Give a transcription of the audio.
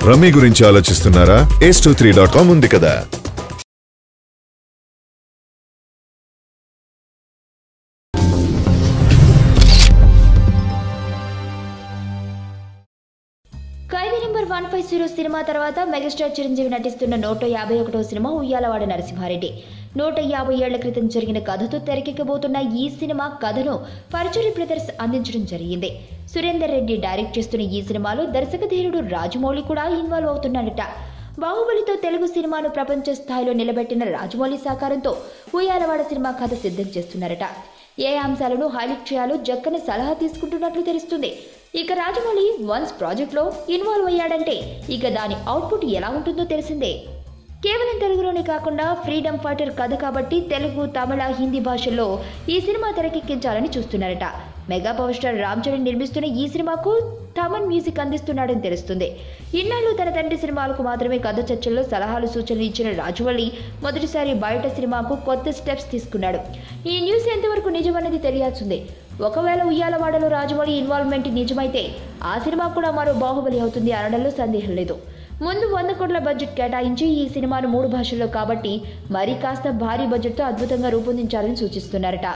Rummy గురించి ఆలోచిస్తున్నారా? ace23.com ఉంది కదా. ఖైదీ నెంబర్ 150 సినిమా తర్వాత మెగాస్టార్ చిరంజీవి నటిస్తున్న 151వ సినిమా ఉయ్యాలవాడ నరసింహారెడ్డి. 150 ఏళ్ల క్రితం జరిగిన కథతో తెరకెక్కబోతున్న ఈ సినిమా కథను పరుచూరి బ్రదర్స్ అందించడం జరిగింది. సురేందర్ రెడ్డి డైరెక్ట్ చేస్తున్న ఈ సినిమాలో దర్శకధీరుడు రాజమౌళి కూడా ఇన్వాల్వ్ అవుతున్నాడట. బాహుబలితో తెలుగు సినిమాను ప్రపంచ స్థాయిలో నిలబెట్టిన రాజమౌళి సహకారంతో ఉయ్యాలవాడ సినిమా కథ సిద్ధం చేస్తున్నారట. ఏ అంశాలను హైలైట్ చేయాలో జక్కన సలహా తీసుకుంటున్నట్లు తెలుస్తుంది. ఇక రాజమౌళి వన్స్ ప్రాజెక్ట్లో ఇన్వాల్వ్ అయ్యాడంటే ఇక దాని అవుట్పుట్ ఎలా ఉంటుందో తెలిసిందే. కేవలం తెలుగులోనే కాకుండా ఫ్రీడమ్ ఫైటర్ కథ కాబట్టి తెలుగు, తమిళ, హిందీ భాషల్లో ఈ సినిమా తెరకెక్కించాలని చూస్తున్నారట. Mega power star Ram Charan నిర్మిస్తున్న ఈ సినిమాకు తమన్ మ్యూజిక్ అందిస్తున్నాడని తెలుస్తుంది. ఇన్నాళ్ళు తన తండ్రి సినిమాలకు మాత్రమే కథ చర్చల్లో సలహాలు, సూచనలు ఇచ్చిన రాజమౌళి మొదటిసారి బయట సినిమాకు కొత్త స్టెప్స్ తీసుకున్నాడు. ఈ న్యూస్ ఎంతవరకు నిజమన్నది తెలియాల్సిందే. ఒకవేళ ఉయ్యాలవాడలో రాజమౌళి ఇన్వాల్వ్మెంట్ నిజమైతే ఆ సినిమా కూడా మరో బాహుబలి అవుతుంది అనడంలో సందేహం లేదు. ముందు 100 కోట్ల బడ్జెట్ కేటాయించి ఈ సినిమాను 3 భాషల్లో కాబట్టి మరీ కాస్త భారీ బడ్జెట్తో అద్భుతంగా రూపొందించాలని సూచిస్తున్నారట.